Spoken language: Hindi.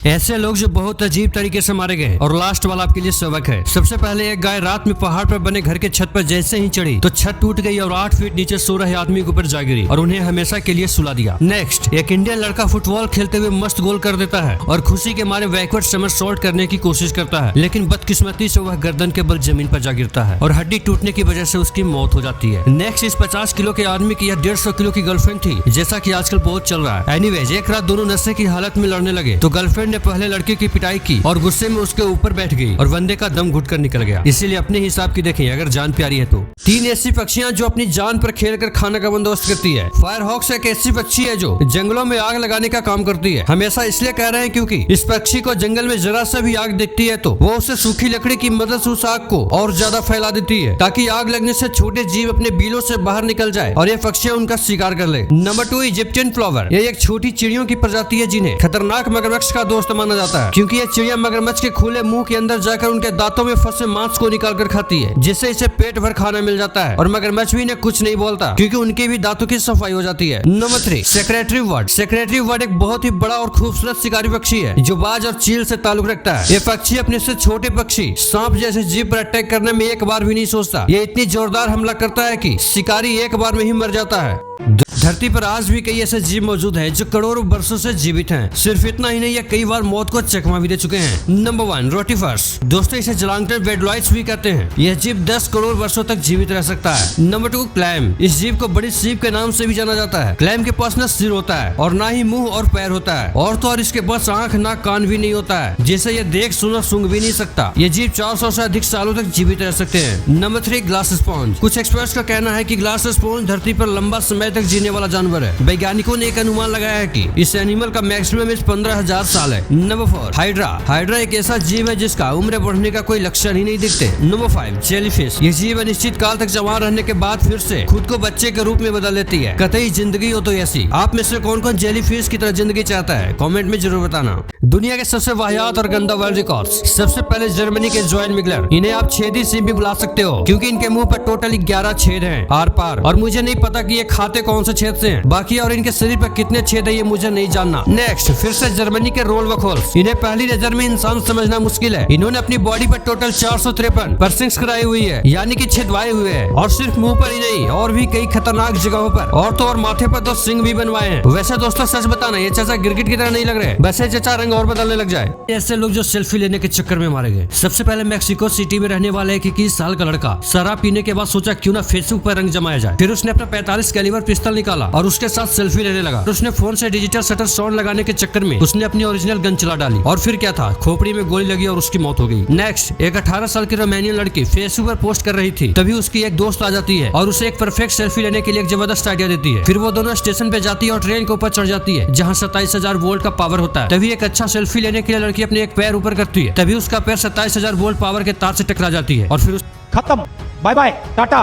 ऐसे लोग जो बहुत अजीब तरीके से मारे गए। और लास्ट वाला आपके लिए सबक है। सबसे पहले एक गाय रात में पहाड़ पर बने घर के छत पर जैसे ही चढ़ी तो छत टूट गई और 8 फीट नीचे सो रहे आदमी के ऊपर जा गिरी और उन्हें हमेशा के लिए सुला दिया। नेक्स्ट, एक इंडियन लड़का फुटबॉल खेलते हुए मस्त गोल कर देता है और खुशी के मारे बैकवर्ड समरसॉल्ट करने की कोशिश करता है, लेकिन बदकिस्मती से वह गर्दन के बल जमीन पर जा गिरता है और हड्डी टूटने की वजह से उसकी मौत हो जाती है। नेक्स्ट, इस 50 किलो के आदमी की यह 150 किलो की गर्लफ्रेंड थी, जैसा की आजकल बहुत चल रहा है। एनीवेज, एक रात दोनों नशे की हालत में लड़ने लगे तो गर्लफ्रेंड ने पहले लड़के की पिटाई की और गुस्से में उसके ऊपर बैठ गई और बंदे का दम घुटकर निकल गया। इसीलिए अपने हिसाब की देखें अगर जान प्यारी है तो। 3 ऐसी पक्षियां जो अपनी जान पर खेलकर खाना का बंदोबस्त करती है। फायर हॉक्स एक ऐसी पक्षी है जो जंगलों में आग लगाने का काम करती है। हमेशा इसलिए कह रहे हैं क्योंकि इस पक्षी को जंगल में जरा सा भी आग दिखती है तो वो उसे सूखी लकड़ी की मदद से उस आग को और ज्यादा फैला देती है ताकि आग लगने से छोटे जीव अपने बिलों से बाहर निकल जाए और ये पक्षियां उनका शिकार कर ले। Number 2, Egyptian flower. ये एक छोटी चिड़ियों की प्रजाति है जिन्हें खतरनाक मगरमच्छ का दोस्त माना जाता है, क्योंकि ये चिड़िया मगरमच्छ के खुले मुंह के अंदर जाकर उनके दांतों में फंसे मांस को निकाल कर खाती है, जिससे इसे पेट भर खाना मिल जाता है और मगरमच्छ भी इन्हें कुछ नहीं बोलता क्योंकि उनके भी दांतों की सफाई हो जाती है। Number 3, secretary bird. Secretary bird एक बहुत ही बड़ा और खूबसूरत शिकारी पक्षी है जो बाज और चील से ताल्लुक रखता है। ये पक्षी अपने से छोटे पक्षी सांप जैसे जीव पर अटैक करने में एक बार भी नहीं सोचता। ये इतनी जोरदार हमला करता है कि शिकारी एक बार में ही मर जाता है। धरती पर आज भी कई ऐसे जीव मौजूद हैं जो करोड़ों वर्षों से जीवित हैं। सिर्फ इतना ही नहीं, ये कई बार मौत को चकमा भी दे चुके हैं। Number 1, rotifers. दोस्तों, इसे जलांगटर वेडलाइट्स भी कहते हैं। यह जीव 10 करोड़ वर्षों तक जीवित रह सकता है। Number 2, clam. इस जीव को बड़ी सीप के नाम से भी जाना जाता है। क्लैम के पास न सिर होता है और न ही मुंह और पैर होता है और तो और इसके पास आंख नाक कान भी नहीं होता है, जिसे ये देख सुन सूंघ भी नहीं सकता। ये जीव 400 से अधिक सालों तक जीवित रह सकते हैं। Number 3, glass sponge. कुछ एक्सपर्ट्स का कहना है कि ग्लास स्पॉन्ज धरती पर लंबा समय तक जीने वाला जानवर है। वैज्ञानिकों ने एक अनुमान लगाया है कि इस एनिमल का मैक्सिमम एज 15,000 साल है। Number 4, hydra. हाइड्रा एक ऐसा जीव है जिसका उम्र बढ़ने का कोई लक्षण ही नहीं दिखते। Number 5, jellyfish. ये जीव अनिश्चित काल तक जवान रहने के बाद फिर से खुद को बच्चे के रूप में बदल लेती है। कतई जिंदगी हो तो ऐसी। आप में से कौन कौन जेलीफिश की तरह जिंदगी चाहता है? कमेंट में जरूर बताना। दुनिया के सबसे वाहियात और गंदा वर्ल्ड रिकॉर्ड्स। सबसे पहले जर्मनी के जॉयन मिगलर। इन्हें आप छेदी सिंह भी बुला सकते हो क्योंकि इनके मुंह पर टोटल 11 छेद हैं आर पार, और मुझे नहीं पता कि ये खाते कौन से छेद से हैं। बाकी और इनके शरीर पर कितने छेद है ये मुझे नहीं जानना। नेक्स्ट, फिर से जर्मनी के रोल वखोल्स। इन्हें पहली नजर में इंसान समझना मुश्किल है। इन्होंने अपनी बॉडी पर टोटल 453 पर्सिंग्स कराई हुई है, यानी कि छिदवाए हुए हैं, और सिर्फ मुंह पर ही नहीं और भी कई खतरनाक जगहों पर, और तो और माथे पर 2 सिंग भी बनवाए हैं। वैसे दोस्तों सच बताना, ये चाचा गिरगिट की तरह नहीं लग रहे, वैसे चाचा रंग और बदलने लग जाए। ऐसे लोग जो सेल्फी लेने के चक्कर में मारे गए। सबसे पहले मैक्सिको सिटी में रहने वाला एक 21 साल का लड़का शराब पीने के बाद सोचा क्यों ना फेसबुक पर रंग जमाया जाए। फिर उसने अपना 45 कैलिबर पिस्तौल निकाला और उसके साथ सेल्फी लेने लगा। तो उसने फोन से डिजिटल शटर साउंड लगाने के चक्कर में उसने अपनी ओरिजिनल गन चला डाली और फिर क्या था, खोपड़ी में गोली लगी और उसकी मौत हो गई। नेक्स्ट, एक 18 साल की रोमानियन लड़की फेसबुक पर पोस्ट कर रही थी, तभी उसकी एक दोस्त आ जाती है और उसे एक परफेक्ट सेल्फी लेने के लिए एक जबरदस्त आइडिया देती है। फिर वो दोनों स्टेशन पे जाती है और ट्रेन के ऊपर चढ़ जाती है जहाँ 27,000 वोल्ट का पावर होता है। तभी एक अच्छा सेल्फी लेने के लिए लड़की अपने एक पैर ऊपर करती है, तभी उसका पैर 27,000 वोल्ट पावर के तार से टकरा जाती है और फिर खत्म। Bye bye, Tata.